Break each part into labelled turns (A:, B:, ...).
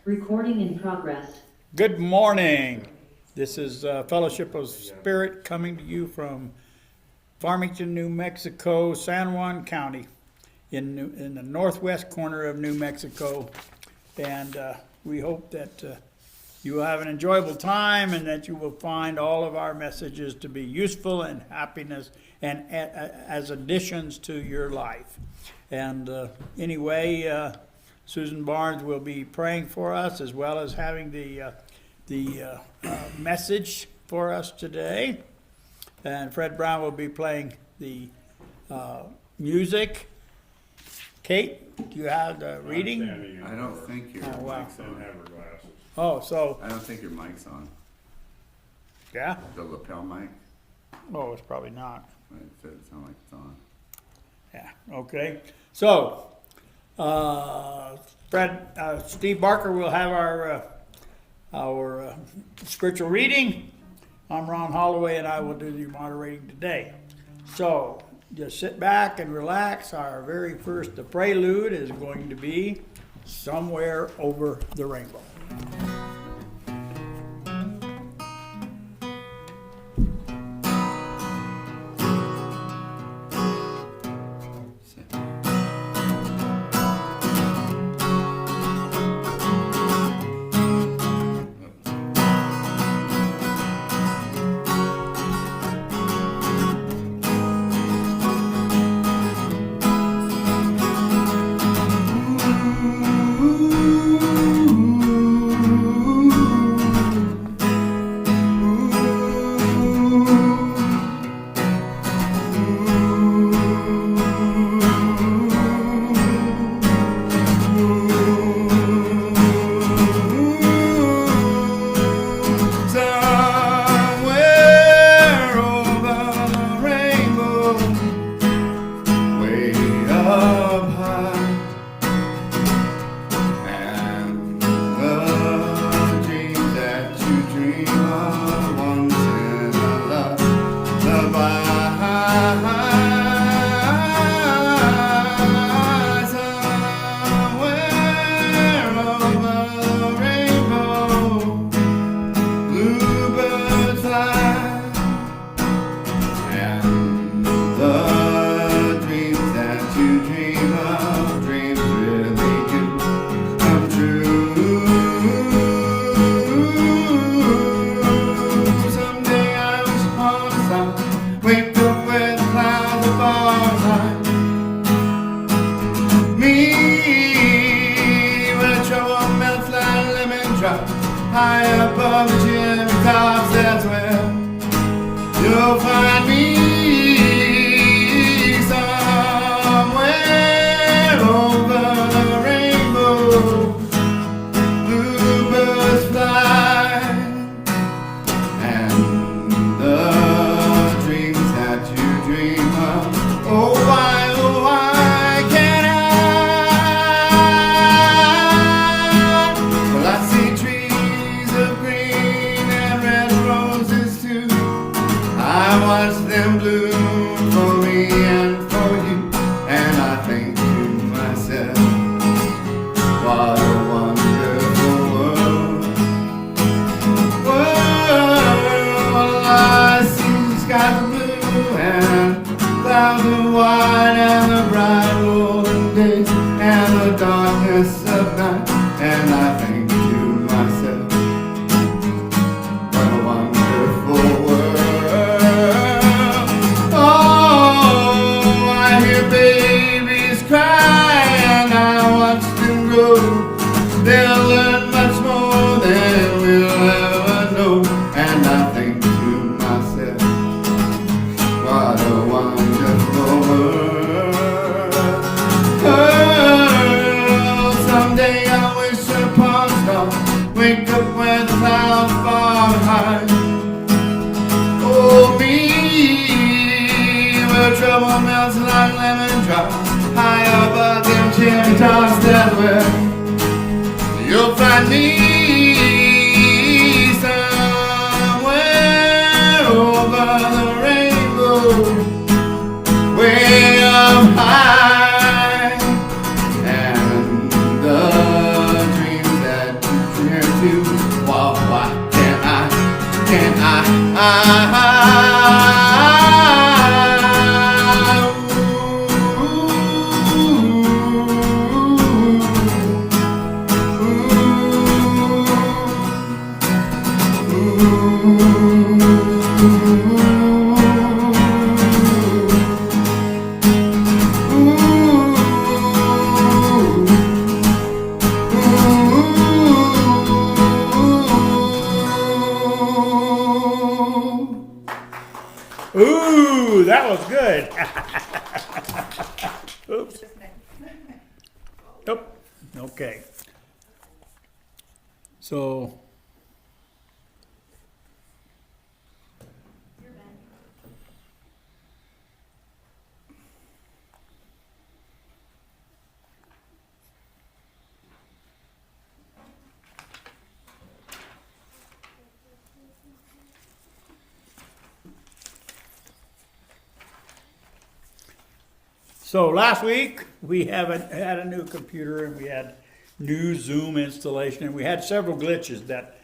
A: Recording in progress.
B: Good morning. This is Fellowship of Spirit coming to you from Farmington, New Mexico, San Juan County, in the northwest corner of New Mexico. And we hope that you will have an enjoyable time and that you will find all of our messages to be useful and happiness and as additions to your life. And anyway, Susan Barnes will be praying for us as well as having the message for us today. And Fred Brown will be playing the music. Kate, do you have the reading?
C: I don't think your
B: wow.
C: mic's on. Have her glasses.
B: Oh, so,
C: I don't think your mic's on.
B: yeah?
C: The lapel mic.
B: Oh, it's probably not.
C: It doesn't sound like it's on.
B: Yeah, okay. So, Steve Barker will have our scriptural reading. I'm Ron Holloway, and I will do the moderating today. So, just sit back and relax. Our very first, the prelude is going to be Somewhere Over the Rainbow.
D: High above the chimney tops, that's where you'll find me. Somewhere over the rainbow, bluebirds fly, and the dreams that you dream of, oh why can't I? Well, I see trees of green and red roses too. I watch them bloom for me and for you, and I think to myself, what a wonderful world. Well, I see the skies are blue and clouds are white and the bright golden days and the darkness of night, and I think to myself, what a wonderful world. Oh, I hear babies cry and I watch them grow. They'll learn much more than we'll ever know, and I think to myself, what a wonderful world. Oh, someday I wish upon a star, wake up where the clouds far behind. Oh, me, where trouble melts like lemon drops, high above them chimney tops, that's where you'll find me. Somewhere over the rainbow, way up high, and the dreams that you
B: Ooh, that was good. Oops. Nope. Okay. So. So last week we had a new computer and we had new Zoom installation and we had several glitches that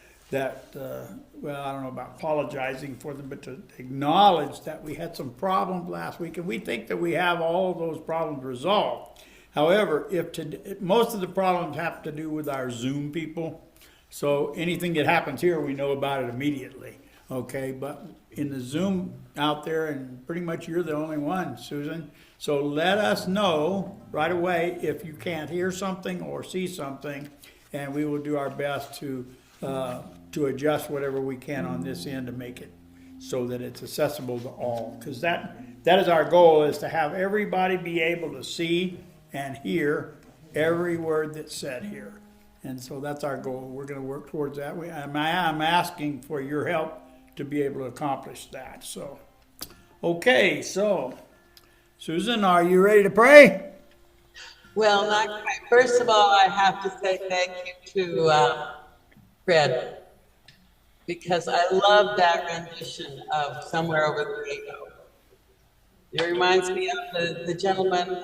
B: well, I don't know about apologizing for them, but to acknowledge that we had some problems last week and we think that we have all of those problems resolved. However, most of the problems have to do with our Zoom people, so anything that happens here we know about it immediately. Okay, but in the Zoom out there, and pretty much you're the only one, Susan. So let us know right away if you can't hear something or see something, and we will do our best to adjust whatever we can on this end to make it so that it's accessible to all. Because that is our goal, is to have everybody be able to see and hear every word that's said here. And so that's our goal. We're going to work towards that. I'm asking for your help to be able to accomplish that. So, okay, so Susan, are you ready to pray?
A: Well, not quite. First of all, I have to say thank you to Fred, because I love that rendition of Somewhere Over the Rainbow. It reminds me of the gentleman,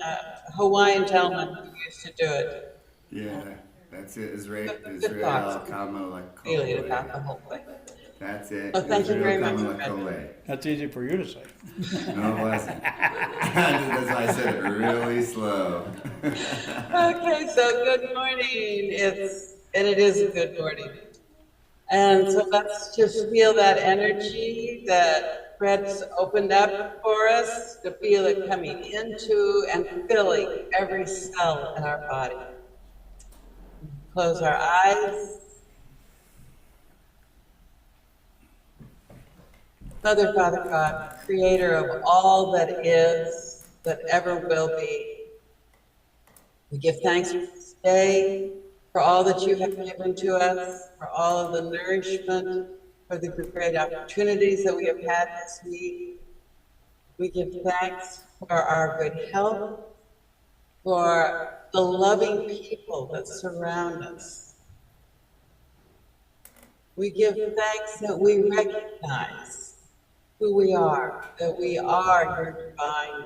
A: Hawaiian gentleman who used to do it.
D: Yeah, that's it. Israel
A: thoughts.
D: Kama
A: Really,
D: Lakole.
A: about the whole thing.
D: That's it.
A: Oh, thank you very much,
D: Kama
A: Fred.
D: Lakole.
B: That's easy for you to say.
D: No, it wasn't. That's why I said it really slow.
A: Okay, so good morning. It is a good morning. And so let's just feel that energy that Fred's opened up for us, to feel it coming into and filling every cell in our body. Close our eyes. Mother, Father God, creator of all that is, that ever will be, we give thanks for this day, for all that you have given to us, for all of the nourishment, for the great opportunities that we have had this week. We give thanks for our good health, for the loving people that surround us. We give thanks that we recognize who we are, that we are your divine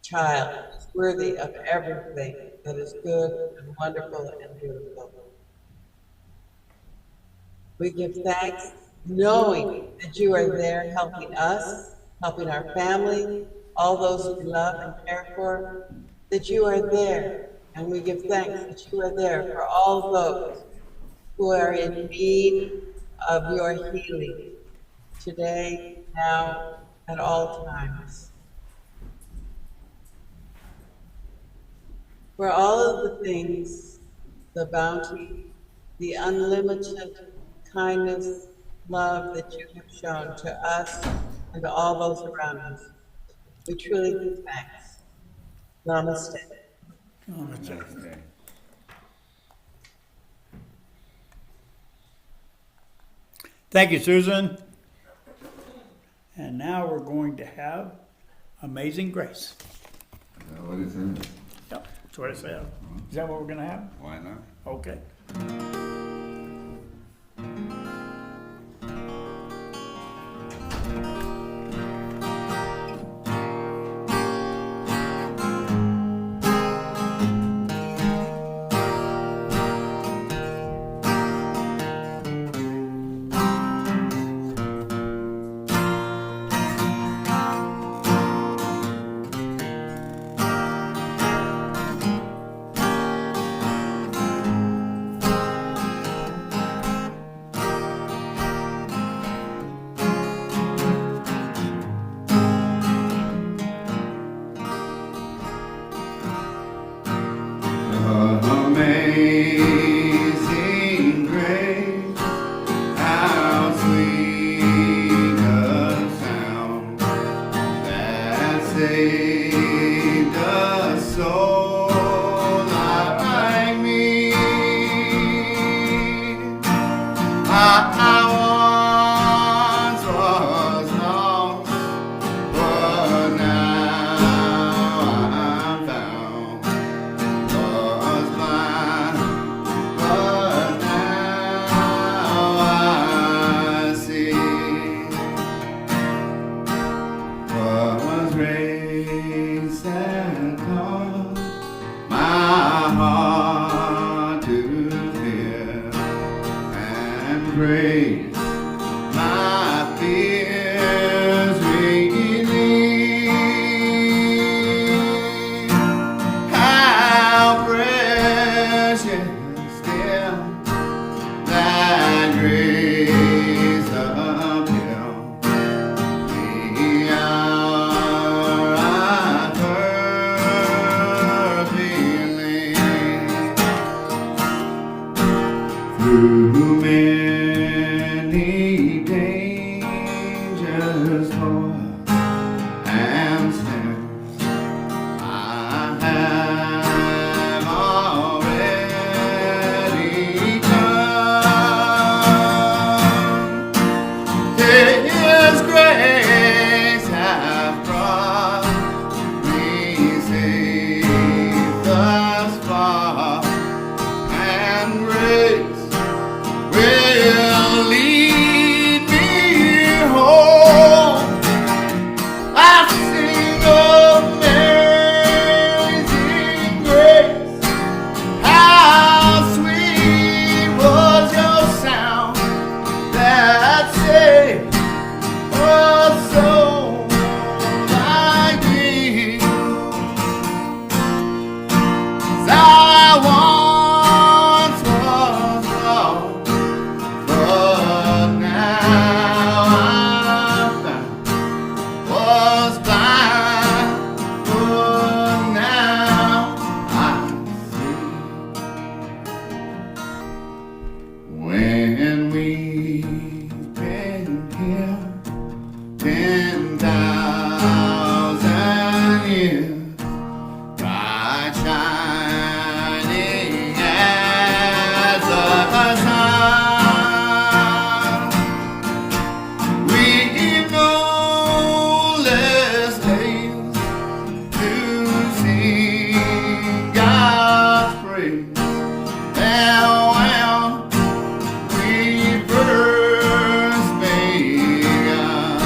A: child, worthy of everything that is good and wonderful and beautiful. We give thanks knowing that you are there helping us, helping our family, all those we love and care for, that you are there. And we give thanks that you are there for all those who are in need of your healing today, now, at all times. For all of the things, the bounty, the unlimited kindness, love that you have shown to us and to all those around us, we truly give thanks. Namaste.
D: Namaste.
B: Thank you, Susan. And now we're going to have Amazing Grace.
C: What is it?
B: Yep, that's what I said. Is that what we're going to have?
C: Why not?
B: Okay.
D: once was lost, but now I'm found. Was blind, but now I see. Was raised and taught my heart to fear and grace my fears relieve. How precious still that grace appeal. The hour I first believed. Through many dangers, toil, and snares, I have already come. His grace hath brought me safe thus far, and grace will lead me home. I sing amazing grace. How sweet was your sound that saved a soul like me. I once was lost, but now I'm found. Was blind, but now I see. When we've been here 10,000 years, bright shining as the sun, we've no less days to sing God's praise than when we first began.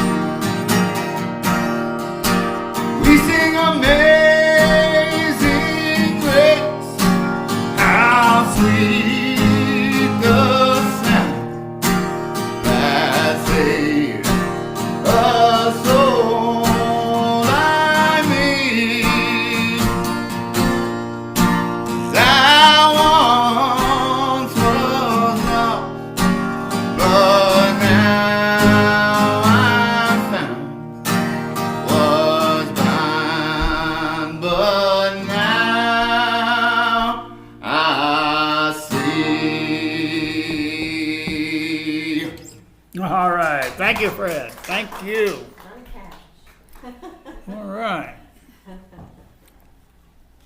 D: We sing amazing grace. How sweet the sound that saved a soul like me. I once was lost, but now I'm found. Was blind, but now I see.
B: All right. Thank you, Fred. Thank you. All right.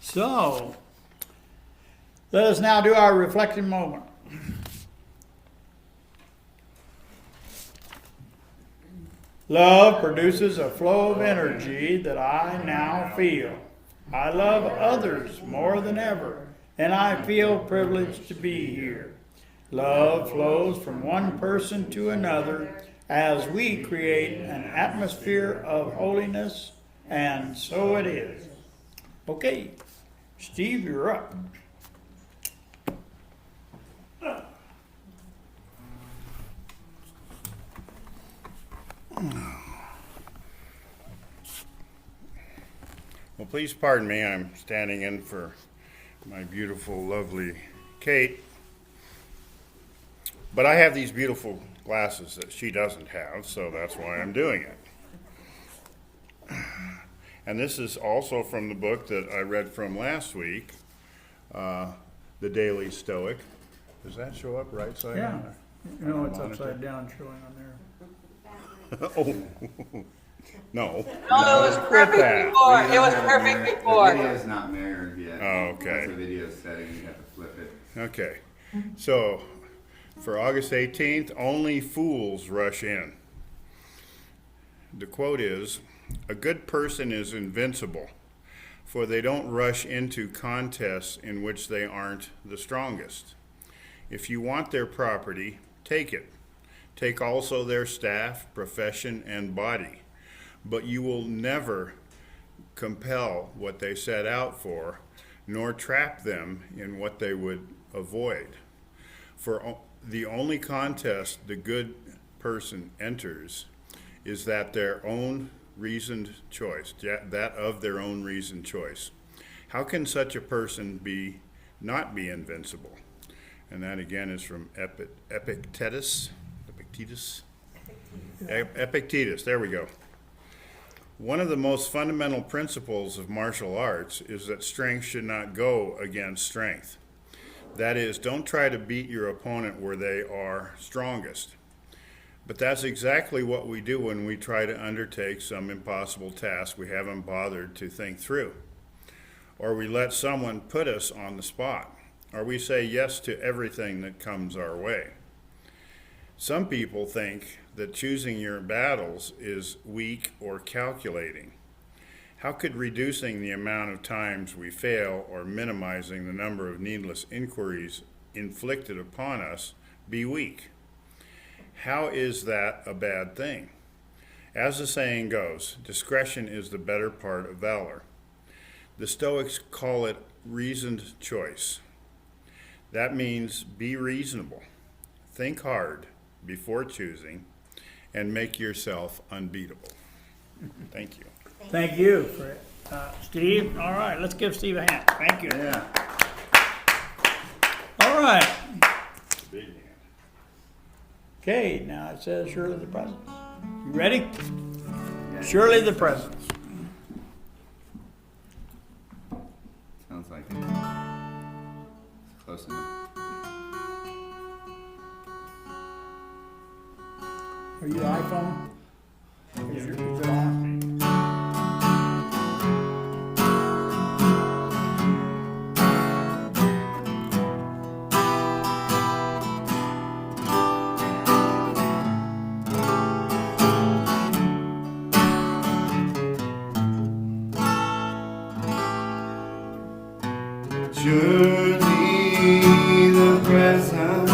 B: So, let us now do our reflection moment. Love produces a flow of energy that I now feel. I love others more than ever, and I feel privileged to be here. Love flows from one person to another as we create an atmosphere of holiness, and so it is. Okay, Steve, you're up.
E: Well, please pardon me. I'm standing in for my beautiful, lovely Kate. But I have these beautiful glasses that she doesn't have, so that's why I'm doing it. And this is also from the book that I read from last week, The Daily Stoic. Does that show up right side
B: Yeah.
E: on there?
B: You know, it's
E: Monitor.
B: upside down showing on there.
E: Oh, no.
A: No, it was perfect before. It was perfect
D: The
A: before.
D: video's not mirrored yet.
E: Oh, okay.
D: That's a video setting, you have to flip it.
E: Okay. So, For August 18th, only fools rush in. The quote is, "A good person is invincible, for they don't rush into contests in which they aren't the strongest. If you want their property, take it. Take also their staff, profession, and body. But you will never compel what they set out for, nor trap them in what they would avoid. For the only contest the good person enters is that their own reasoned choice, that of their own reasoned choice. How can such a person not be invincible?" And that again is from Epictetus. Epictetus, there we go. One of the most fundamental principles of martial arts is that strength should not go against strength. That is, don't try to beat your opponent where they are strongest. But that's exactly what we do when we try to undertake some impossible task we haven't bothered to think through. Or we let someone put us on the spot. Or we say yes to everything that comes our way. Some people think that choosing your battles is weak or calculating. How could reducing the amount of times we fail or minimizing the number of needless inquiries inflicted upon us be weak? How is that a bad thing? As the saying goes, discretion is the better part of valor. The Stoics call it reasoned choice. That means be reasonable, think hard before choosing, and make yourself unbeatable. Thank you.
B: Thank you for Steve. All right, let's give Steve a hand. Thank you.
E: Yeah.
B: All right.
E: Big man.
B: Okay, now it says Shirley the President. You ready? Shirley the President.
C: Sounds like it. It's close enough.
B: Are you iPhone? Is it on?
D: Surely the presence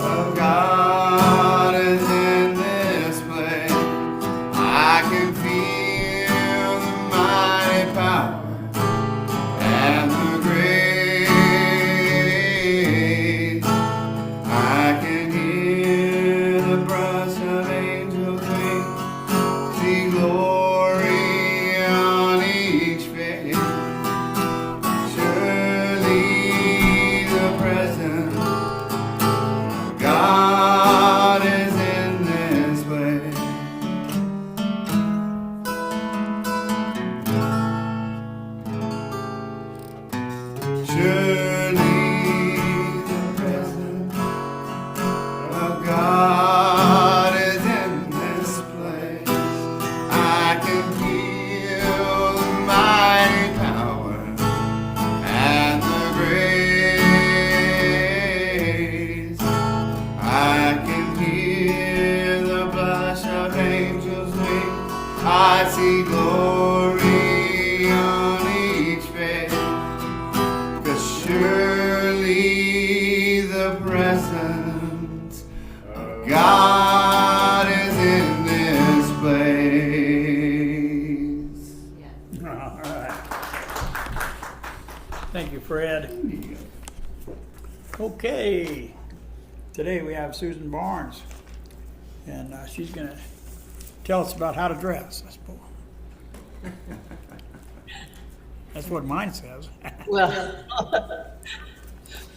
D: of God is in this place. I can feel the mighty power and the grace. I can hear the brush of angels' wings, see glory on each face. Surely the presence of God is in this place. Surely the presence of God is in this place. I can feel the mighty power and the grace. I can hear the blush of angels' wings. I see glory on each face. 'Cause surely the presence of God is in this place.
B: All right. Thank you, Fred. Okay. Today we have Susan Barnes, and she's going to tell us about how to dress, I suppose. That's what mine says.
A: Well,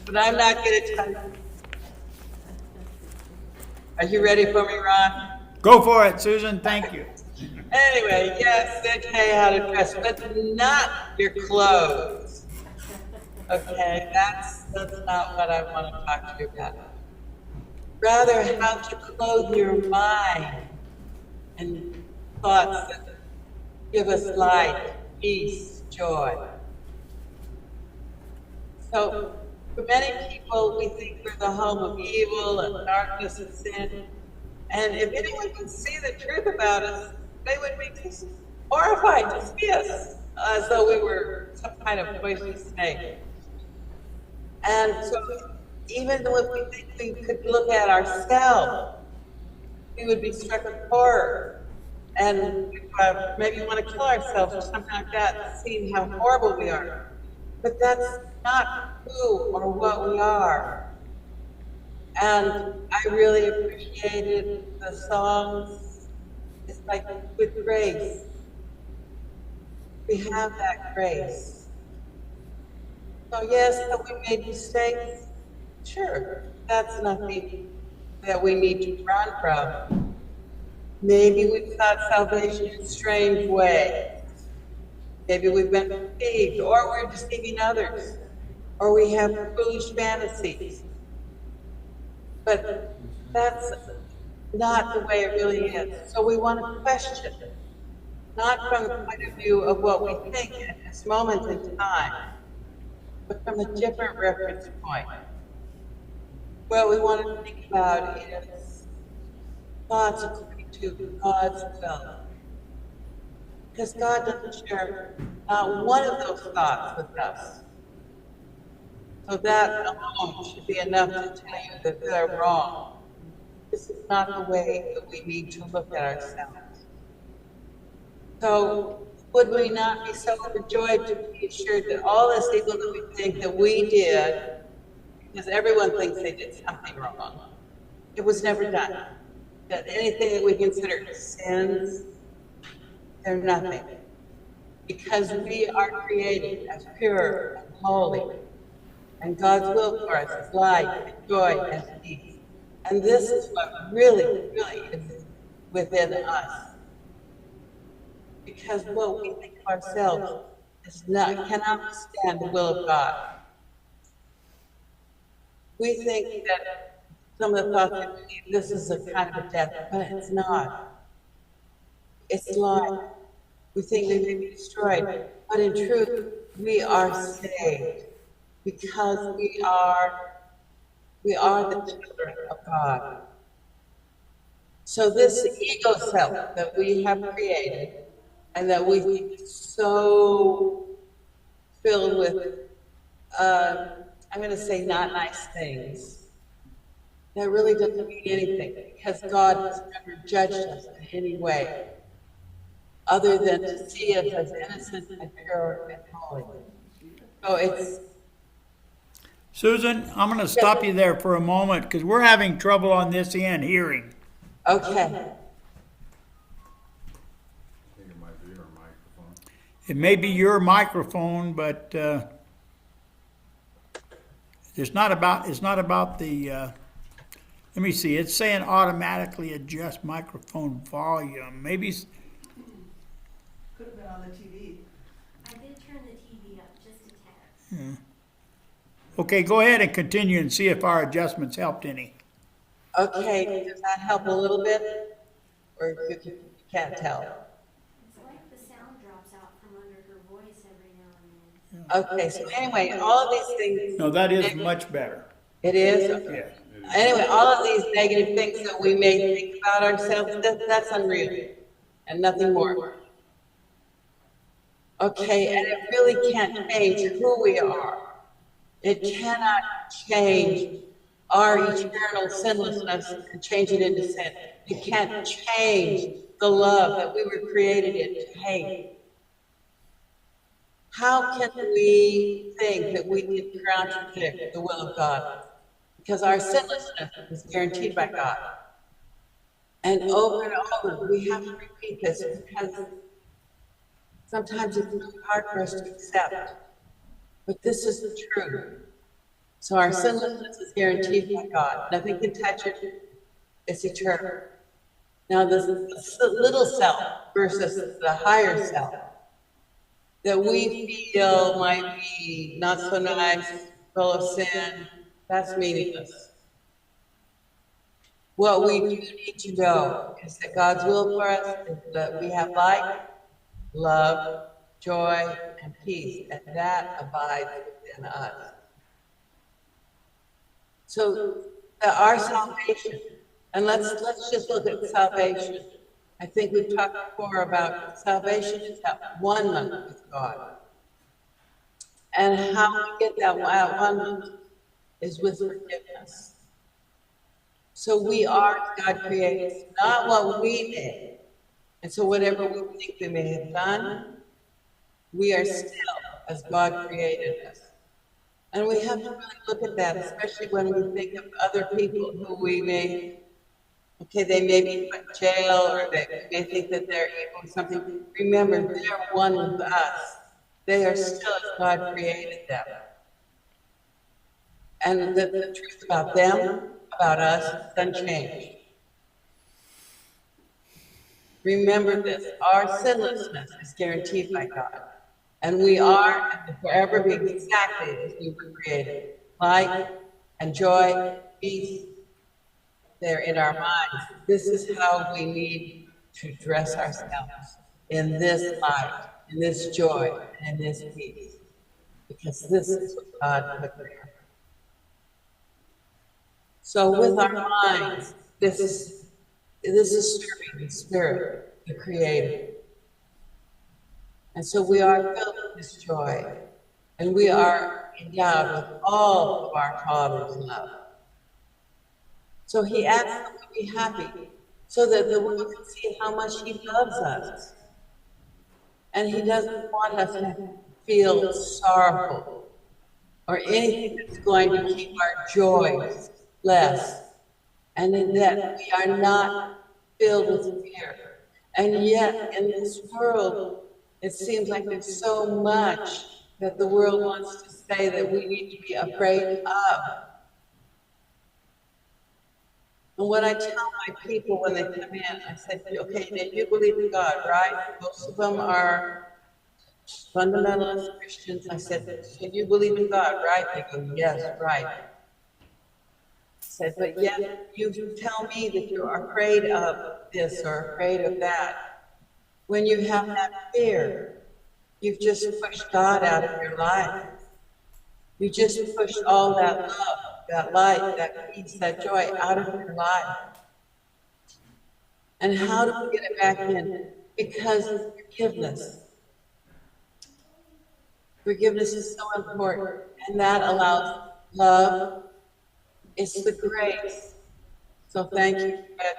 A: but I'm not going to tell you. Are you ready for me, Ron?
B: Go for it, Susan. Thank you.
A: Anyway, yes, okay, how to dress, but not your clothes. Okay, that's not what I want to talk to you about. Rather, how to clothe your mind and thoughts that give us light, peace, joy. So, For many people, we think we're the home of evil and darkness and sin. And if anyone could see the truth about us, they would be just horrified to see us as though we were some kind of poisonous snake. And so, even though if we think we could look at ourselves, we would be struck with horror and maybe want to kill ourselves or something like that, seeing how horrible we are. But that's not who or what we are. And I really appreciated the songs. It's like with grace. We have that grace. So yes, that we made mistakes. Sure, that's nothing that we need to run from. Maybe we've sought salvation in strange ways. Maybe we've been deceived, or we're deceiving others, or we have foolish fantasies. But that's not the way it really is. So we want to question, not from the point of view of what we think at this moment in time, but from a different reference point. What we want to think about is thoughts according to God's will. Because God doesn't share not one of those thoughts with us. So that alone should be enough to tell you that they're wrong. This is not the way that we need to look at ourselves. So would we not be so overjoyed to be assured that all this evil that we think that we did, because everyone thinks they did something wrong, it was never done. That anything that we consider sins, they're nothing. Because we are created as pure and holy. And God's will for us is light and joy and peace. And this is what really, really is within us. Because what we think of ourselves cannot stand the will of God. We think that some of the thoughts that this is a kind of a death, but it's not. It's life. We think we may be destroyed, but in truth, we are saved because we are the children of God. So this ego self that we have created and that we think is so filled with, I'm going to say not nice things, that really doesn't mean anything because God has never judged us in any way other than to see us as innocent and pure and holy. So it's...
B: Susan, I'm going to stop you there for a moment because we're having trouble on this end hearing.
A: Okay.
B: It may be your microphone, but it's not about the, let me see, it's saying automatically adjust microphone volume. Maybe,
F: Could have been on the TV.
G: I did turn the TV up just a tad.
B: okay, go ahead and continue and see if our adjustments helped any.
A: Okay, does that help a little bit? Or you can't tell?
G: It's like the sound drops out from under her voice every now and then.
A: Okay, so anyway, all of these things...
B: No, that is much better.
A: It is?
B: Yeah.
A: Anyway, all of these negative things that we may think about ourselves, that's unreal and nothing more. Okay, and it really can't change who we are. It cannot change our eternal sinlessness and change it into sin. It can't change the love that we were created in to hate. How can we think that we can contradict the will of God? Because our sinlessness is guaranteed by God. And over we have to repeat this because sometimes it's really hard for us to accept. But this is the truth. So our sinlessness is guaranteed by God. Nothing can touch it. It's eternal. Now this little self versus the higher self that we feel might be not so nice, full of sin, that's meaningless. What we do need to know is that God's will for us is that we have light, love, joy, and peace, and that abides within us. So our salvation, and let's just look at salvation. I think we've talked before about salvation is that one with God. And how we get that one is with forgiveness. So we are God created, not what we made. And so whatever we think we may have done, we are still as God created us. And we have to really look at that, especially when we think of other people who we may, okay, they may be put in jail or they may think that they're evil or something. Remember, they're one with us. They are still as God created them. And the truth about them, about us, is unchanged. Remember this, our sinlessness is guaranteed by God. And we are and will forever be exactly as we were created. Light and joy, peace, they're in our minds. This is how we need to dress ourselves, in this light, in this joy, and in this peace. Because this is what God put there. So with our minds, this is serving the Spirit, the Creator. And so we are filled with this joy, and we are endowed with all of our Father's love. So he asks us to be happy, so that the world can see how much he loves us. And he doesn't want us to feel sorrowful, or anything that's going to keep our joys less. And in that we are not filled with fear. And yet in this world, it seems like there's so much that the world wants to say that we need to be afraid of. And what I tell my people when they come in, I said, okay, now you believe in God, right? Most of them are fundamentalist Christians. I said, so you believe in God, right? They go, yes, right. I said, but yet you tell me that you're afraid of this or afraid of that. When you have that fear, you've just pushed God out of your life. You just pushed all that love, that light, that peace, that joy out of your life. And how do we get it back in? Because of forgiveness. Forgiveness is so important, and that allows love. It's the grace. So thank you, Fred.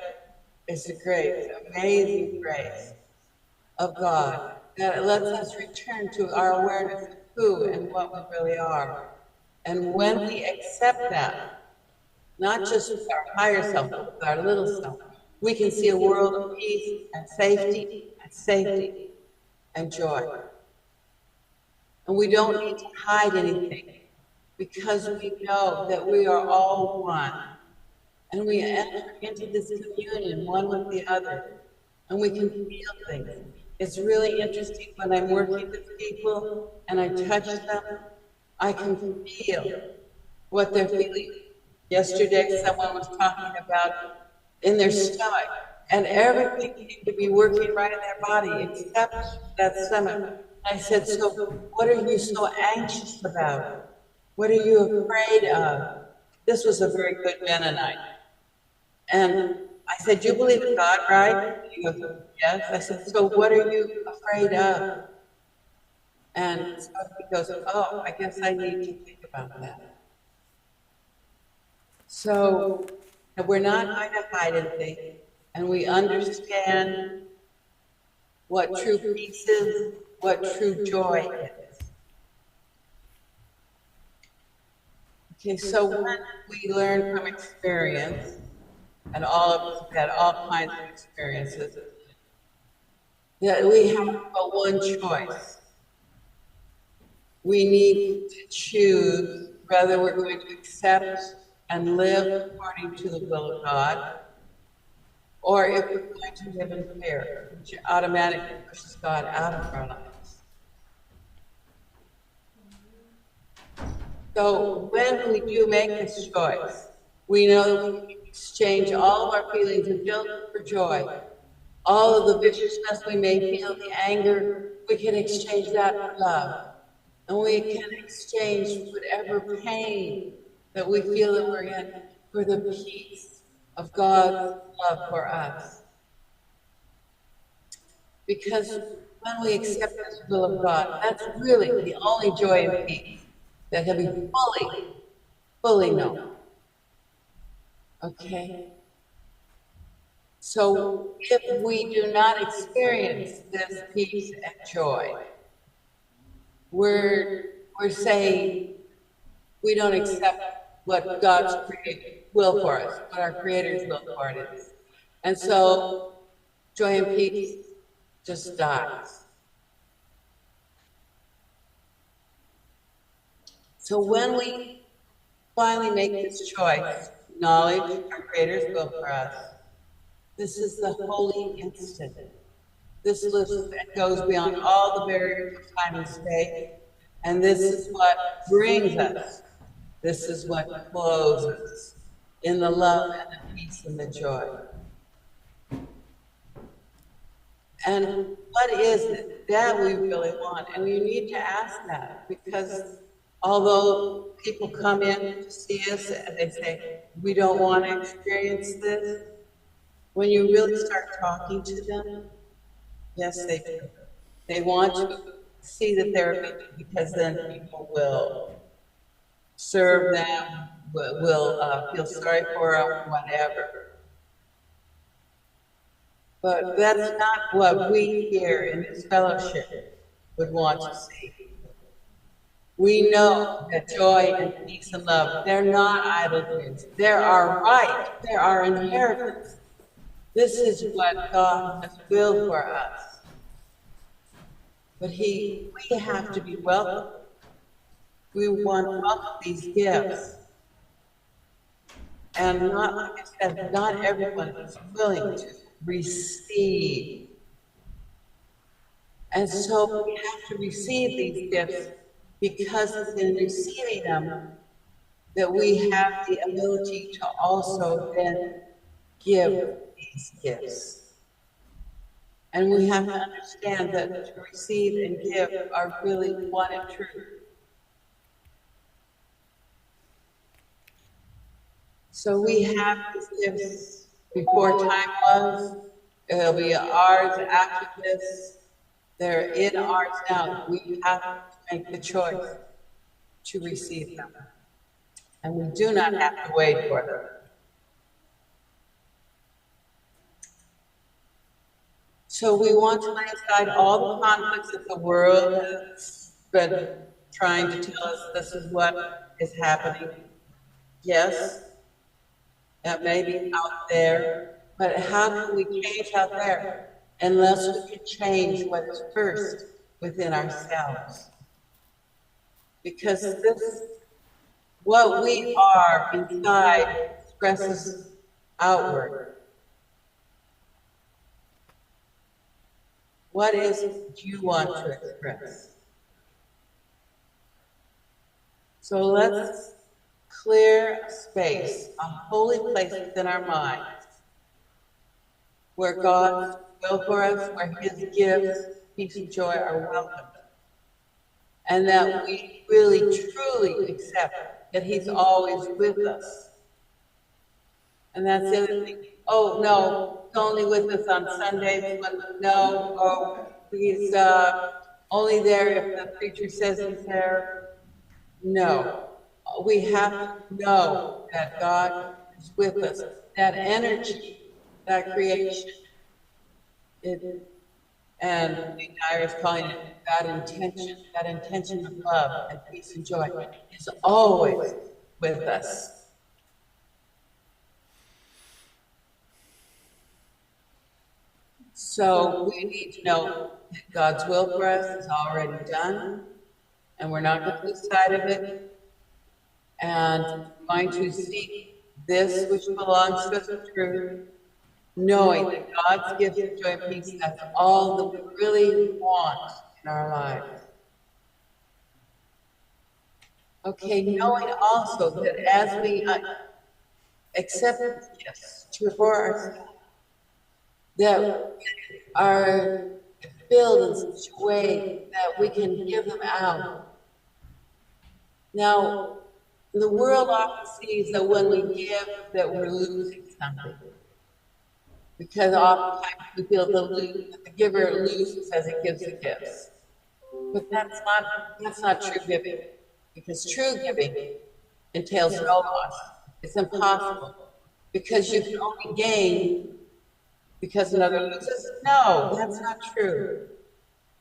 A: It's the grace, amazing grace of God that lets us return to our awareness of who and what we really are. And when we accept that, not just with our higher self, but with our little self, we can see a world of peace and safety and joy. And we don't need to hide anything, because we know that we are all one. And we enter into this communion, one with the other, and we can feel things. It's really interesting when I'm working with people and I touch them, I can feel what they're feeling. Yesterday, someone was talking about in their stomach, and everything seemed to be working right in their body except that stomach. I said, so what are you so anxious about? What are you afraid of? This was a very good Mennonite. And I said, you believe in God, right? He goes, yes. I said, so what are you afraid of? And so he goes, oh, I guess I need to think about that. So we're not going to hide anything, and we understand what true peace is, what true joy is. Okay, so when we learn from experience, and all of us have had all kinds of experiences, that we have but one choice. We need to choose whether we're going to accept and live according to the will of God, or if we're going to live in fear, which automatically pushes God out of our lives. So when we do make this choice, we know that we can exchange all of our feelings of guilt for joy. All of the viciousness we may feel, the anger, we can exchange that for love. And we can exchange whatever pain that we feel that we're in, for the peace of God's love for us. Because when we accept this will of God, that's really the only joy and peace that can be fully known. Okay? So if we do not experience this peace and joy, we're saying we don't accept what God's will for us, what our Creator's will for it is. And so joy and peace just dies. So when we finally make this choice, acknowledge our Creator's will for us, this is the holy instant. This lifts and goes beyond all the barriers of time and space. And this is what brings us. This is what clothes us in the love and the peace and the joy. And what is it that we really want? And you need to ask that, because although people come in to see us and they say, we don't want to experience this, when you really start talking to them, yes, they do. They want to see that they're good, because then people will serve them, will feel sorry for them, whatever. But that's not what we here in this fellowship would want to see. We know that joy and peace and love, they're not idle dreams. They're our right. They're our inheritance. This is what God has willed for us. But we have to be welcome. We want to welcome these gifts. And not, like I said, not everyone is willing to receive. And so we have to receive these gifts, because it's in receiving them that we have the ability to also then give these gifts. And we have to understand that to receive and give are really one and true. So we have these gifts before time was. It'll be ours after this. They're in ours now. We have to make the choice to receive them. And we do not have to wait for them. So we want to lay aside all the conflicts that the world has been trying to tell us this is what is happening. Yes, that may be out there, but how can we change out there unless we can change what is first within ourselves? Because this, what we are inside, expresses outward. What is it you want to express? So let's clear a space, a holy place within our minds, where God's will for us, where His gifts, peace and joy are welcome. And that we really, truly accept that He's always with us. And that's the other thing. Oh, no, He's only with us on Sundays. No, oh, He's only there if the preacher says He's there. No. We have to know that God is with us. That energy, that creation, and Dyer is calling it that intention of love and peace and joy is always with us. So we need to know that God's will for us is already done, and we're not going to lose sight of it. And going to seek this which belongs to us in truth, knowing that God's gift of joy and peace, that's all that we really want in our lives. Okay, knowing also that as we accept these gifts for ourselves, that are filled in such a way that we can give them out. Now, The world often sees that when we give, that we're losing something. Because oftentimes we feel that the giver loses as he gives the gifts. But that's not true giving. Because true giving entails no loss. It's impossible. Because you can only gain because another loses. No, that's not true.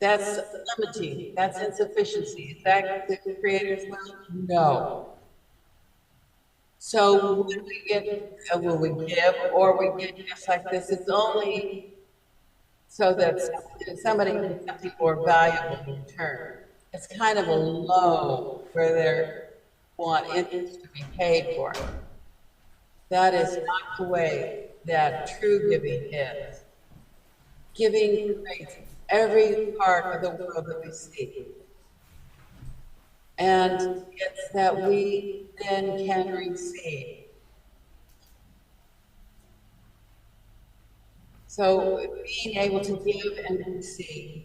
A: That's limiting. That's insufficiency. Is that the Creator's will? No. So when we give or we get gifts like this, it's only so that somebody can something more valuable in return. It's kind of a loan where they want interest to be paid for. That is not the way that true giving is. Giving creates every part of the world that we see. And it's that we then can receive. So being able to give and receive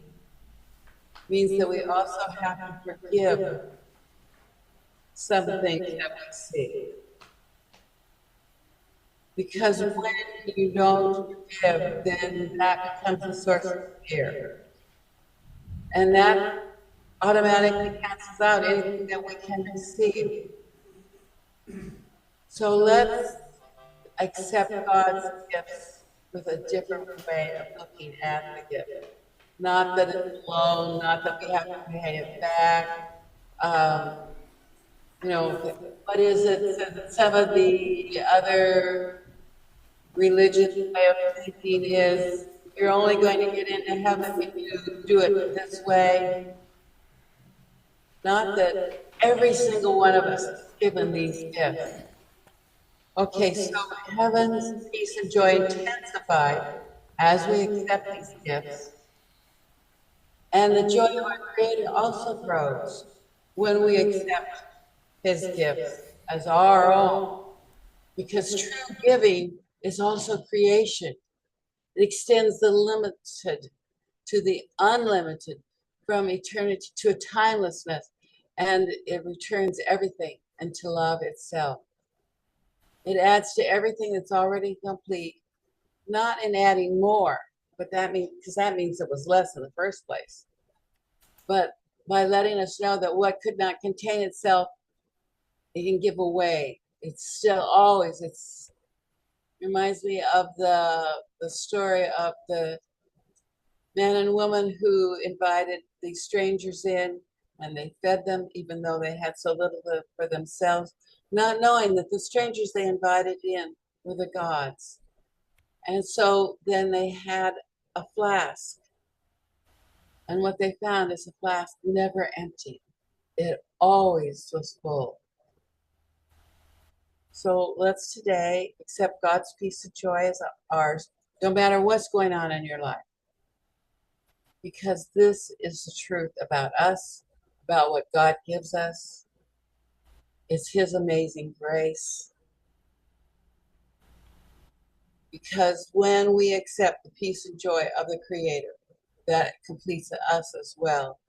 A: means that we also have to forgive some things that we see. Because when you don't forgive, then that becomes a source of fear. And that automatically cancels out anything that we can receive. So let's accept God's gifts with a different way of looking at the gift. Not that it's a loan, not that we have to pay it back. What is it? Some of the other religious way of thinking is you're only going to get into heaven if you do it this way. Not that every single one of us is given these gifts. Okay, so heaven's peace and joy intensify as we accept these gifts. And the joy of our Creator also grows when we accept His gifts as our own. Because true giving is also creation. It extends the limited to the unlimited, from eternity to a timelessness, and it returns everything into love itself. It adds to everything that's already complete, not in adding more, but that means it was less in the first place. But by letting us know that what could not contain itself, it can give away. It's still always, reminds me of the story of the man and woman who invited these strangers in, and they fed them even though they had so little for themselves, not knowing that the strangers they invited in were the gods. And so then they had a flask, and what they found is the flask never emptied. It always was full. So let's today accept God's peace and joy as ours, no matter what's going on in your life. Because this is the truth about us, about what God gives us. It's His amazing grace. Because when we accept the peace and joy of the Creator, that completes us as well.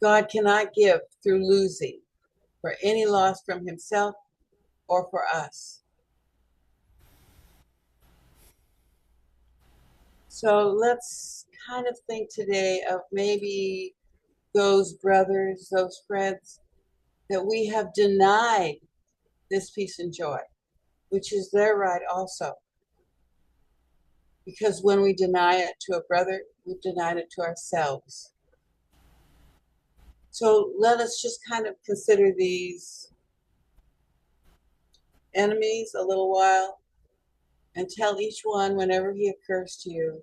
A: God cannot give through losing, for any loss from Himself or for us. So let's kind of think today of maybe those brothers, those friends that we have denied this peace and joy, which is their right also. Because when we deny it to a brother, we've denied it to ourselves. So let us just kind of consider these enemies a little while and tell each one whenever he occurs to you,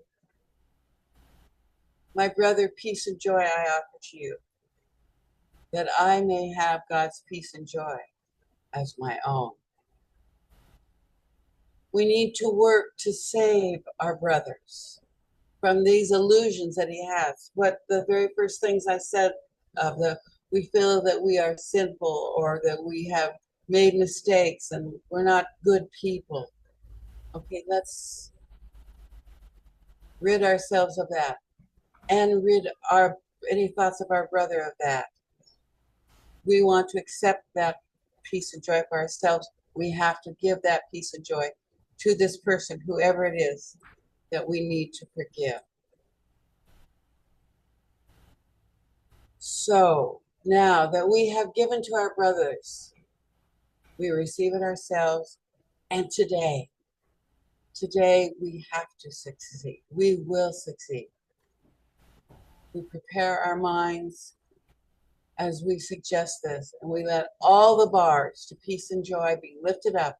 A: my brother, peace and joy I offer to you, that I may have God's peace and joy as my own. We need to work to save our brothers from these illusions that he has. What the very first things I said of we feel that we are sinful or that we have made mistakes and we're not good people. Okay, let's rid ourselves of that and rid any thoughts of our brother of that. We want to accept that peace and joy for ourselves, we have to give that peace and joy to this person, whoever it is that we need to forgive. So now that we have given to our brothers, we receive it ourselves. And today we have to succeed. We will succeed. We prepare our minds as we suggest this, and we let all the bars to peace and joy be lifted up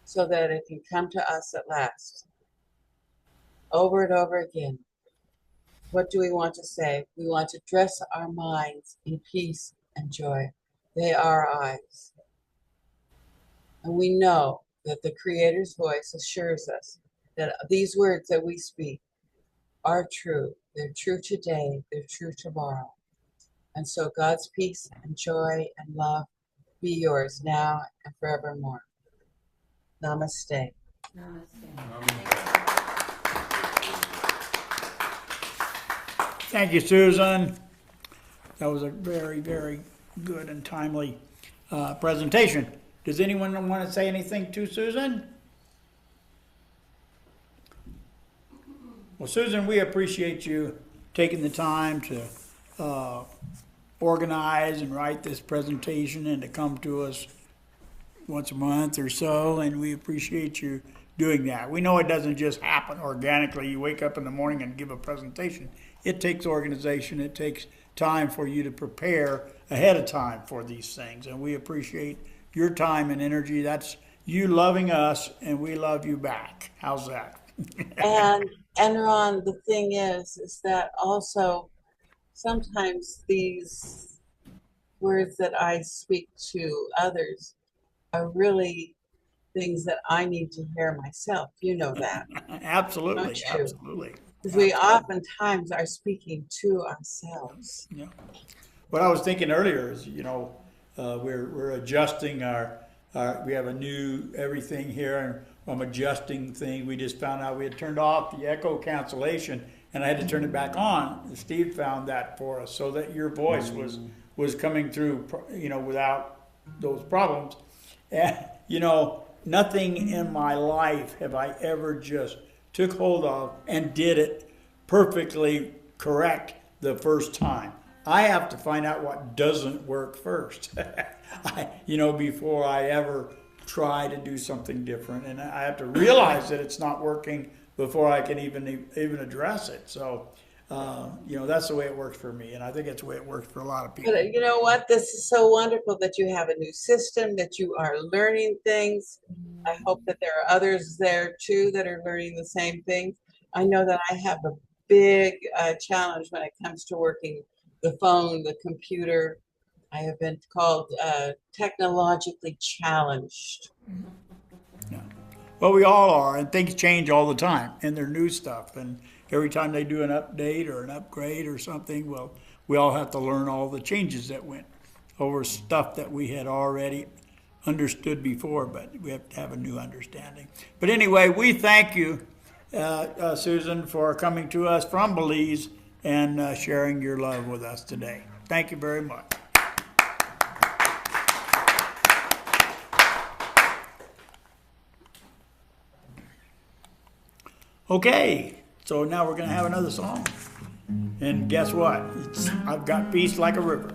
A: so that it can come to us at last. Over and over again. What do we want to say? We want to dress our minds in peace and joy. They are our eyes. And we know that the Creator's voice assures us that these words that we speak are true. They're true today, they're true tomorrow. And so God's peace and joy and love be yours now and forevermore. Namaste.
B: Thank you, Susan. That was a very, very good and timely presentation. Does anyone want to say anything to Susan? Well, Susan, we appreciate you taking the time to organize and write this presentation and to come to us once a month or so, and we appreciate you doing that. We know it doesn't just happen organically. You wake up in the morning and give a presentation. It takes organization. It takes time for you to prepare ahead of time for these things, and we appreciate your time and energy. That's you loving us, and we love you back. How's that?
A: And Ron, the thing is that also sometimes these words that I speak to others are really things that I need to hear myself. You know that.
B: Absolutely,
A: Don't you?
B: absolutely.
A: Because we oftentimes are speaking to ourselves.
B: Yeah. What I was thinking earlier is, we're adjusting our we have a new everything here, and I'm adjusting thing. We just found out we had turned off the echo cancellation, and I had to turn it back on. Steve found that for us so that your voice was coming through, without those problems. And, nothing in my life have I ever just took hold of and did it perfectly correct the first time. I have to find out what doesn't work first, before I ever try to do something different. And I have to realize that it's not working before I can even address it. So, that's the way it works for me. And I think it's the way it works for a lot of people.
A: But you know what? This is so wonderful that you have a new system, that you are learning things. I hope that there are others there too that are learning the same things. I know that I have a big challenge when it comes to working the phone, the computer. I have been called technologically challenged.
B: Yeah. Well, we all are, and things change all the time, and they're new stuff. And every time they do an update or an upgrade or something, well, we all have to learn all the changes that went over stuff that we had already understood before, but we have to have a new understanding. But anyway, we thank you, Susan, for coming to us from Belize and sharing your love with us today. Thank you very much. Okay, so now we're going to have another song. And guess what? I've got peace like a river.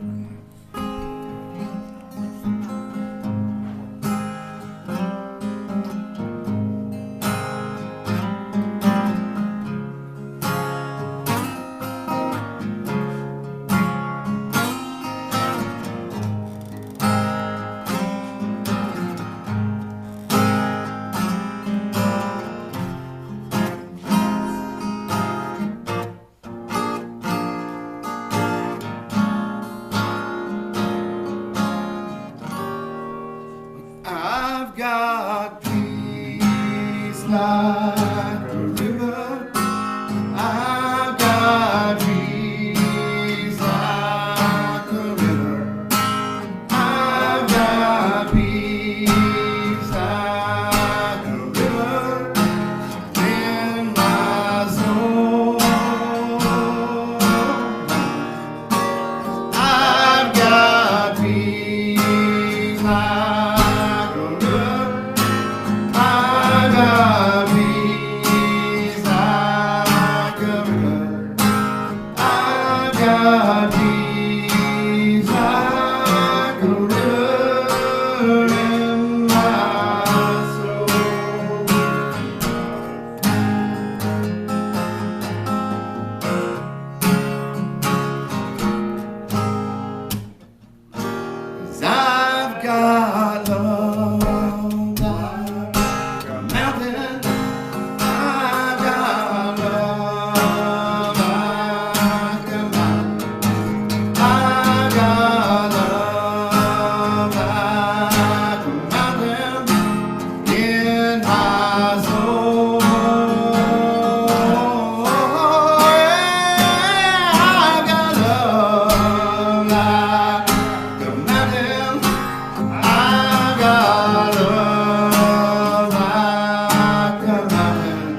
D: I've got peace like a river. I've got peace like a river. I've got peace like a river in my soul. I've got peace like my soul. Yeah, I've got love like a mountain. I've got love like a mountain.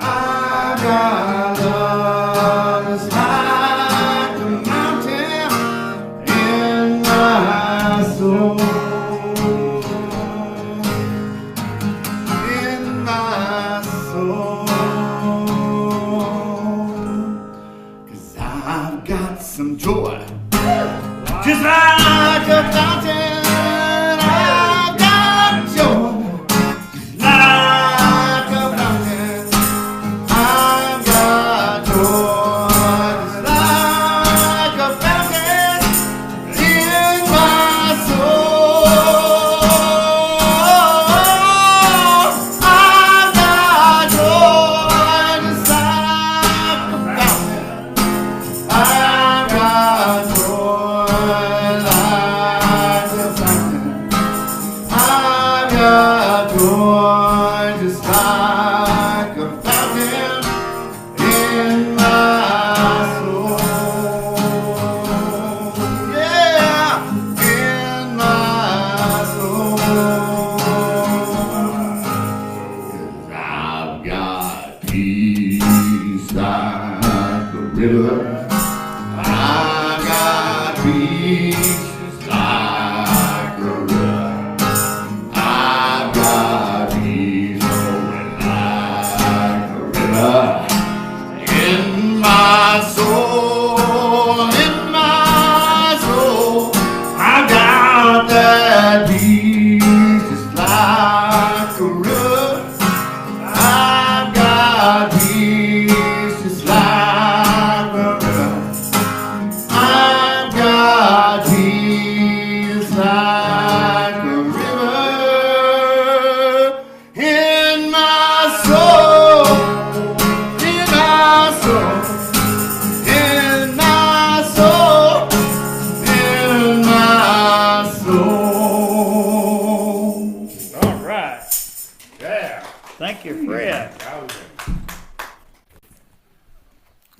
D: I've got love that's like a mountain in my soul. In my soul. 'Cause I've got some joy. Just like a fountain, I've got joy. Like a fountain, I've got joy. Just like a fountain in my soul. I've got joy. Just like a fountain. I've got joy like a fountain. I've got joy just like a fountain in my soul. Yeah, in my soul. I've got peace like a river. I've got peace like a river. I've got peace flowing like a river. In my soul, in my soul, I've got that peace just like a river. I've got peace just like a river. I've got peace like a river in my soul, in my soul, in my soul, in my soul.
B: All right.
E: Yeah.
B: Thank you, Fred.
E: That was it.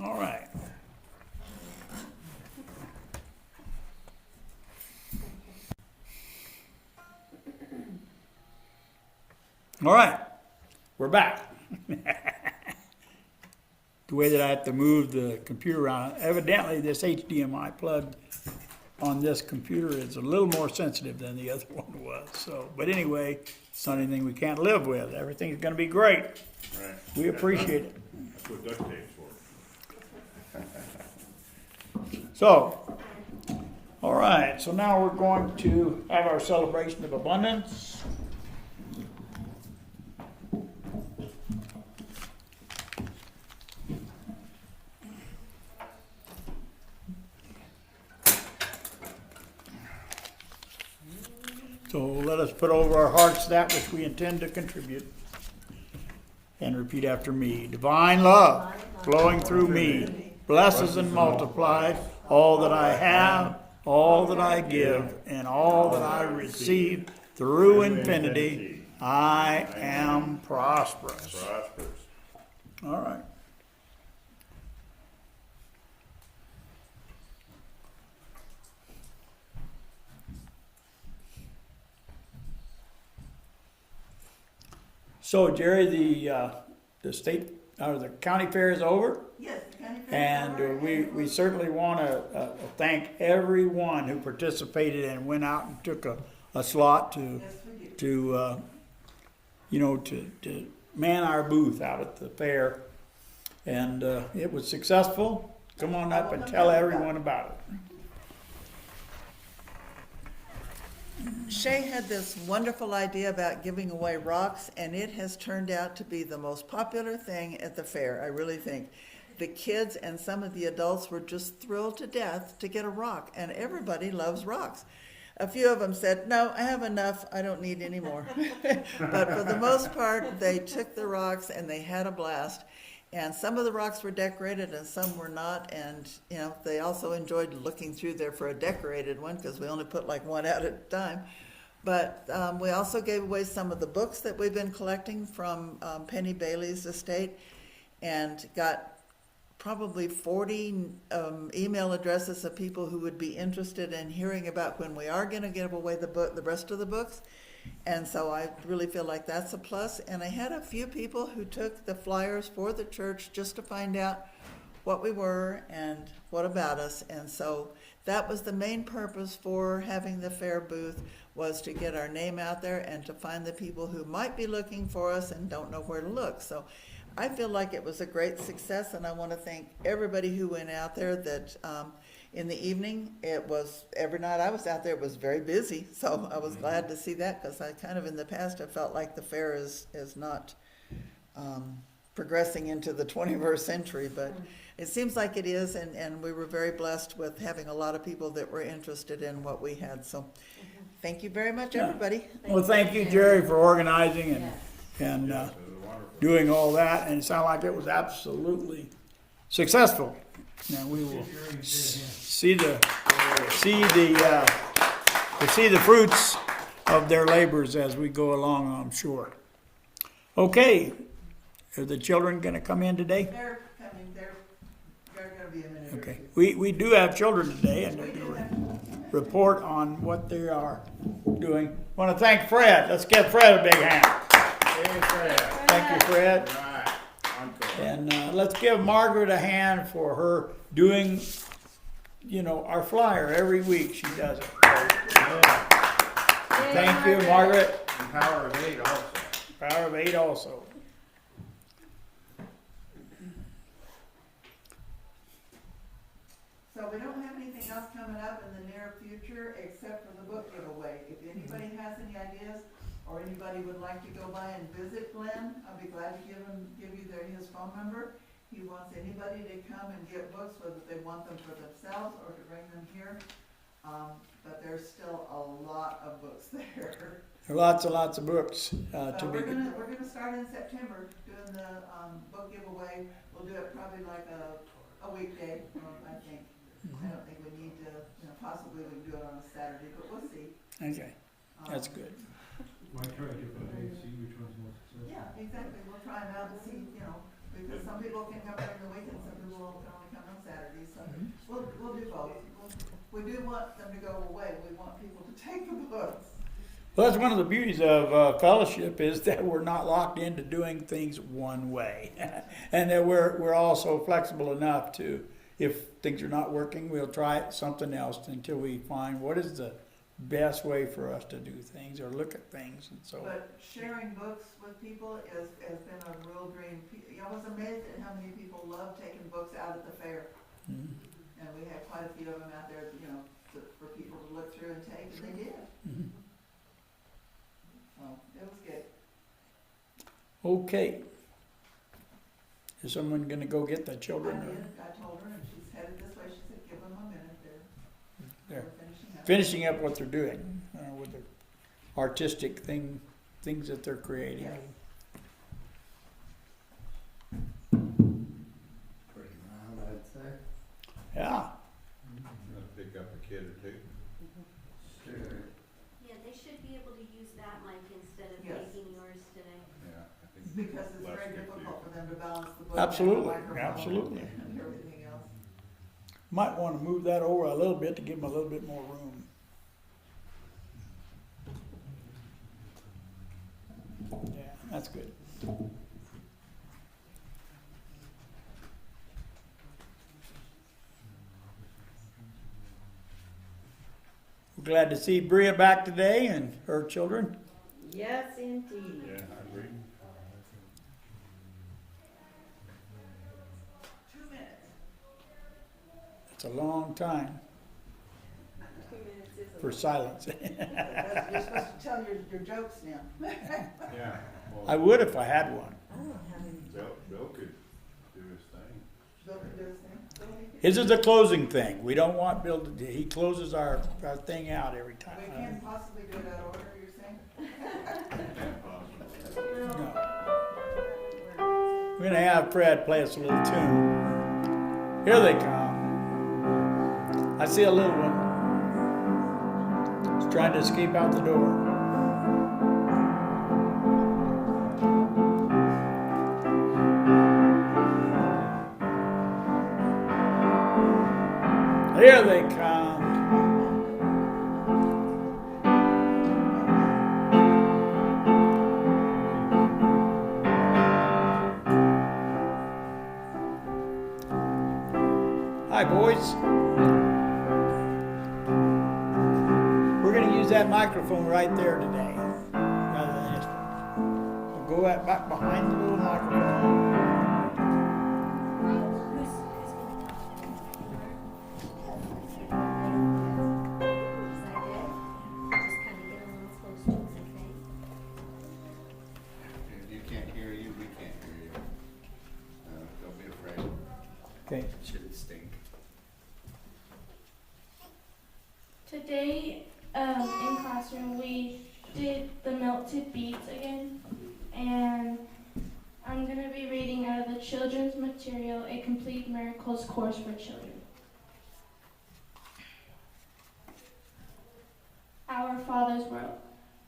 B: All right. All right, we're back. The way that I have to move the computer around, evidently this HDMI plug on this computer is a little more sensitive than the other one was. So, but anyway, it's not anything we can't live with. Everything's gonna be great.
E: Right.
B: We appreciate it.
E: That's what duct tape's for.
B: So, all right, so now we're going to have our celebration of abundance. So let us put over our hearts that which we intend to contribute. And repeat after me. Divine love flowing through me blesses and multiplies all that I have, all that I give, and all that I receive through infinity. I am prosperous.
E: Prosperous.
B: All right. So Jerry, the state or the county fair is over,
F: Yes, the county fair is over,
B: and we certainly want to thank everyone who participated and went out and took a slot to
F: Yes, we do.
B: to to man our booth out at the fair, and it was successful. Come on up and tell everyone about it.
F: Shay had this wonderful idea about giving away rocks, and it has turned out to be the most popular thing at the fair, I really think. The kids and some of the adults were just thrilled to death to get a rock, and everybody loves rocks. A few of them said, "No, I have enough, I don't need any more." But for the most part, they took the rocks and they had a blast. And some of the rocks were decorated and some were not, and they also enjoyed looking through there for a decorated one, because we only put like one out at a time. But we also gave away some of the books that we've been collecting from Penny Bailey's estate, and got probably 40 email addresses of people who would be interested in hearing about when we are going to give away the rest of the books. And so I really feel like that's a plus. And I had a few people who took the flyers for the church just to find out what we were and what about us. And so that was the main purpose for having the fair booth, was to get our name out there and to find the people who might be looking for us and don't know where to look. So I feel like it was a great success, and I want to thank everybody who went out there. That in the evening, it was, every night I was out there, it was very busy. So I was glad to see that, because I kind of in the past have felt like the fair is not progressing into the 21st century, but it seems like it is, and we were very blessed with having a lot of people that were interested in what we had. So thank you very much, everybody.
B: Well, thank you, Jerry, for organizing and doing all that, and it sounded like it was absolutely successful. Now we will see the fruits of their labors as we go along, I'm sure. Okay, are the children going to come in today?
F: They're coming, they're going to be a minute or
B: Okay,
F: two.
B: we do have children today, and they're going to report on what they are doing. Want to thank Fred. Let's give Fred a big hand.
E: Hey, Fred.
B: Thank you, Fred.
E: Right. Encore.
B: And let's give Margaret a hand for her doing, our flyer every week. She does it. Thank you, Margaret.
E: And Power of 8 also.
B: Power of 8 also.
F: So we don't have anything else coming up in the near future except for the book giveaway. If anybody has any ideas, or anybody would like to go by and visit Glenn, I'll be glad to give you his phone number. He wants anybody to come and get books, whether they want them for themselves or to bring them here. But there's still a lot of books there.
B: There are lots and lots of books to be.
F: We're gonna start in September doing the book giveaway. We'll do it probably like a weekday, I think. I don't think we need to, possibly we can do it on a Saturday, but we'll see.
B: Okay, that's good.
H: Might try to get the see which one's more successful.
F: Yeah, exactly. We'll try them out and see, because some people can come during the week and some people can only come on Saturdays, so we'll do both. We do want them to go away. We want people to take the books.
B: Well, that's one of the beauties of fellowship, is that we're not locked into doing things one way. And that we're also flexible enough to, if things are not working, we'll try something else until we find what is the best way for us to do things or look at things. And so,
F: But sharing books with people has been a real dream. I was amazed at how many people love taking books out at the fair.
B: Mhm.
F: And we had quite a few of them out there, for people to look through and take, and they did.
B: Mhm.
F: So it was good.
B: Okay. Is someone going to go get the
F: I
B: children?
F: did. I told her, and she's headed this way. She said, "Give them a minute." They're
B: They're
F: finishing up.
B: finishing up what they're doing with the artistic things that they're creating.
F: Yes.
D: Pretty loud, I'd say.
B: Yeah.
E: Pick up a kid or two.
D: Sure.
G: Yeah, they should be able to use that mic instead of
F: Yes.
G: making yours today.
E: Yeah, I think.
F: Because it's
E: less
F: very
E: confusing.
F: difficult for them to balance the book.
B: Absolutely,
F: and the microphone
B: absolutely.
F: And everything else.
B: Might want to move that over a little bit to give them a little bit more room. Yeah, that's good. We're glad to see Bria back today and her children.
I: Yes, indeed.
E: Yeah, I agree.
F: 2 minutes.
B: It's a long time
I: 2 minutes is a
B: for
I: lot.
B: silence.
F: You're supposed to tell your jokes now.
E: Yeah. Well,
B: I would if I had one.
I: I don't have any.
E: Bill could do his thing.
F: Bill can do his thing.
B: His is a closing thing. We don't want Bill to, he closes our thing out every time.
F: We can't possibly do it out of order, you're saying?
B: No. We're gonna have Fred play us a little tune. Here they come. I see a little one. He's trying to escape out the door. Here they come. Hi, boys. We're going to use that microphone right there today, rather than this one. We'll go back behind the little microphone.
C: If you can't hear you, we can't hear you. Don't be afraid.
B: Okay.
C: Should it stink?
J: Today, in classroom, we did the melted beets again, and I'm going to be reading out of the children's material, A Complete Miracles Course for Children. Our Father's World.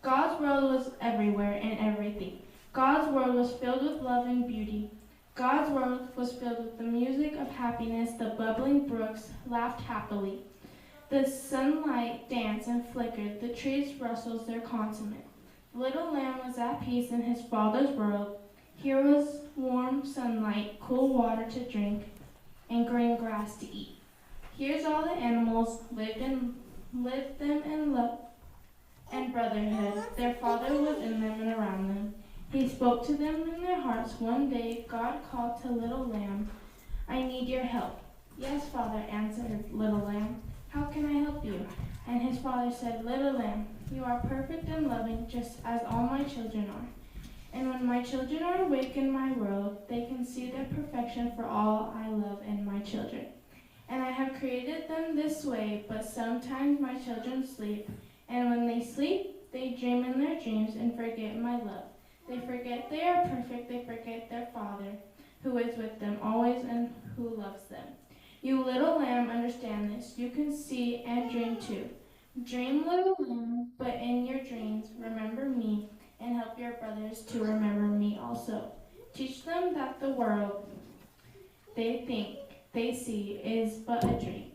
J: God's world was everywhere and everything. God's world was filled with love and beauty. God's world was filled with the music of happiness. The bubbling brooks laughed happily. The sunlight danced and flickered. The trees rustled their consummate. The little lamb was at peace in his father's world. Here was warm sunlight, cool water to drink, and green grass to eat. Here's all the animals lived them in love and brotherhood. Their father was in them and around them. He spoke to them in their hearts. One day, God called to little lamb, I need your help. Yes, Father, answered little lamb. How can I help you? And his father said, Little lamb, you are perfect and loving, just as all my children are. And when my children are awake in my world, they can see their perfection for all I love in my children. And I have created them this way, but sometimes my children sleep. And when they sleep, they dream in their dreams and forget my love. They forget they are perfect, they forget their Father, who is with them always and who loves them. You little lamb, understand this. You can see and dream too. Dream, little lamb, but in your dreams, remember me and help your brothers to remember me also. Teach them that the world they think they see is but a dream.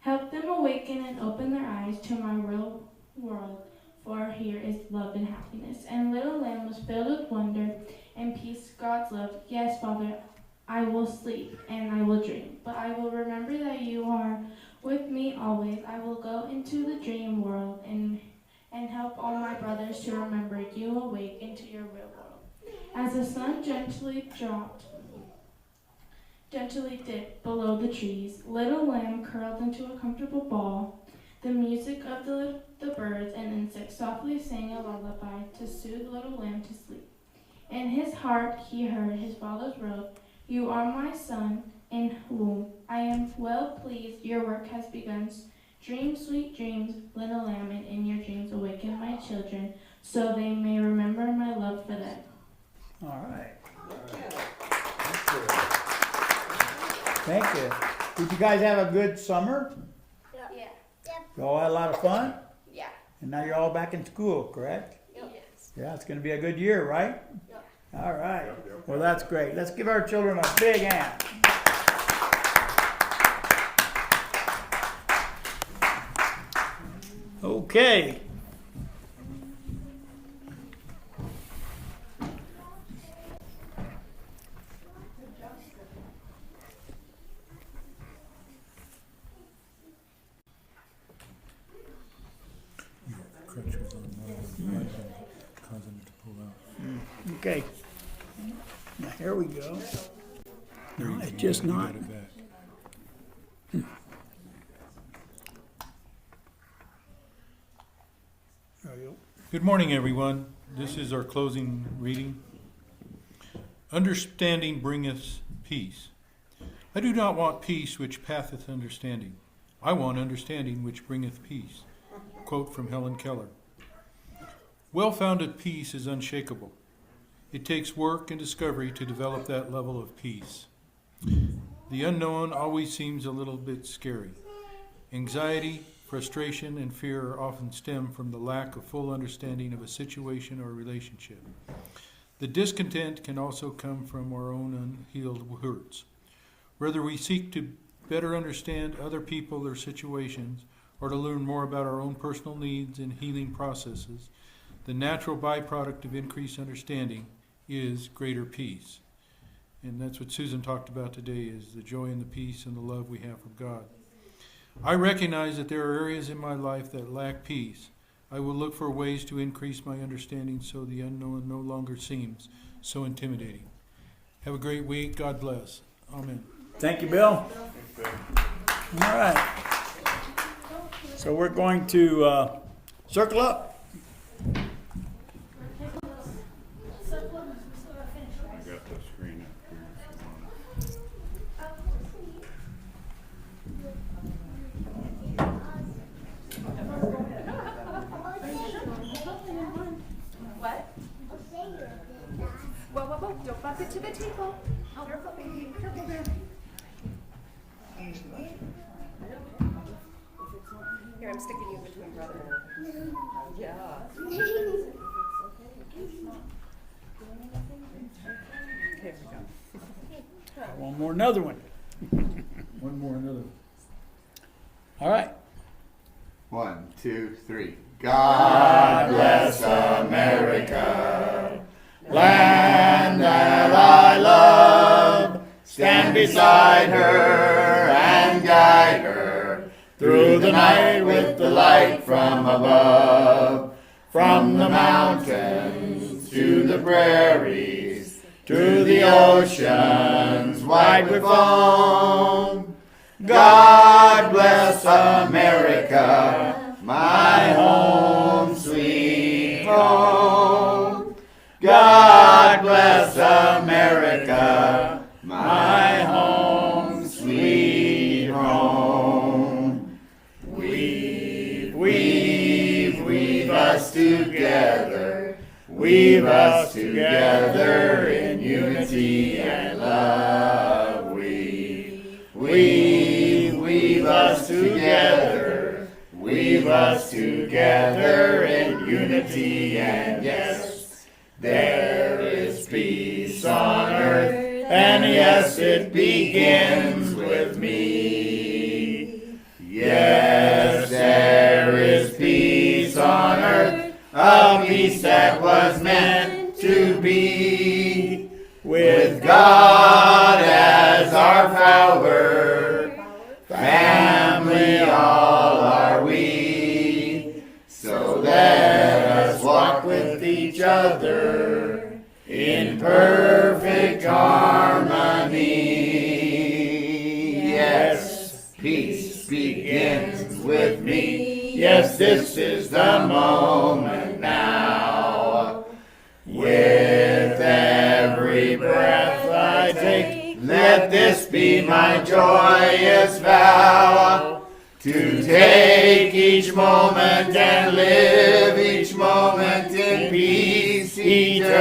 J: Help them awaken and open their eyes to my real world, for here is love and happiness. And little lamb was filled with wonder and peace, God's love. Yes, Father, I will sleep and I will dream, but I will remember that you are with me always. I will go into the dream world and help all my brothers to remember you awake into your real world. As the sun gently dipped below the trees, little lamb curled into a comfortable ball. The music of the birds and insects softly sang a lullaby to soothe little lamb to sleep. In his heart he heard his father's word, You are my son in whom I am well pleased. Your work has begun. Dream sweet dreams, little lamb, and in your dreams awaken my children, so they may remember my love for them.
B: All right. Thank you. Did you guys have a good summer?
J: Yeah.
B: You all had a lot of fun?
J: Yeah.
B: And now you're all back in school, correct?
J: Yes.
B: Yeah, it's going to be a good year, right? All right. Well, that's great. Let's give our children a big hand. Okay. Okay. Now here we go. No, it's just not. There you go.
H: Good morning, everyone. This is our closing reading. Understanding bringeth peace. I do not want peace which passeth understanding. I want understanding which bringeth peace. Quote from Helen Keller. Well-founded peace is unshakable. It takes work and discovery to develop that level of peace. The unknown always seems a little bit scary. Anxiety, frustration, and fear are often stem from the lack of full understanding of a situation or relationship. The discontent can also come from our own unhealed hurts. Whether we seek to better understand other people or situations, or to learn more about our own personal needs and healing processes, the natural byproduct of increased understanding is greater peace. And that's what Susan talked about today, is the joy and the peace and the love we have from God. I recognize that there are areas in my life that lack peace. I will look for ways to increase my understanding so the unknown no longer seems so intimidating. Have a great week. God bless. Amen.
B: Thank you, Bill. All right. So we're going to circle up.
E: I got the screen up here if you want.
I: What? Whoa, don't bump into the table. Careful, baby, careful there. Here, I'm sticking you between brother and yeah. Here we go.
B: One more, another one.
H: One more, another.
B: All right.
D: 1, 2, 3. God bless America, land that I love. Stand beside her and guide her through the night with the light from above. From the mountains to the prairies, to the oceans wide with foam. God bless America, my home sweet home. God bless America, my home sweet home. Weave us together, weave us together in unity and love. Weave us together, weave us together in unity, and yes, there is peace on earth, and yes, it begins with me. Yes, there is peace on earth, a peace that was meant to be, with God as our power, family all are we. So let us walk with each other in perfect harmony. Yes, peace begins with me. Yes, this is the moment now. With every breath I take, let this be my joyous vow, to take each moment and live each moment in peace eternally.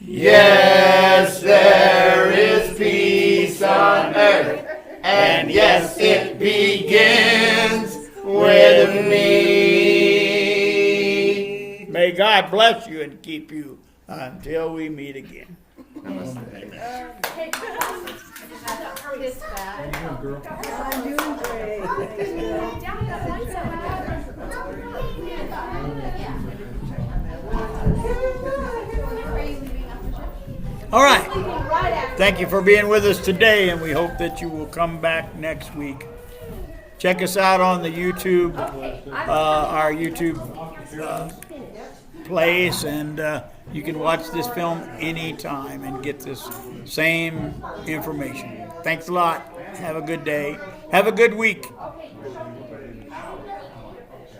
D: Yes, there is peace on earth, and yes, it begins with me.
B: May God bless you and keep you until we meet again.
F: I'm doing great.
B: All right. Thank you for being with us today, and we hope that you will come back next week. Check us out on the YouTube, our YouTube place, and you can watch this film anytime and get this same information. Thanks a lot. Have a good day. Have a good week.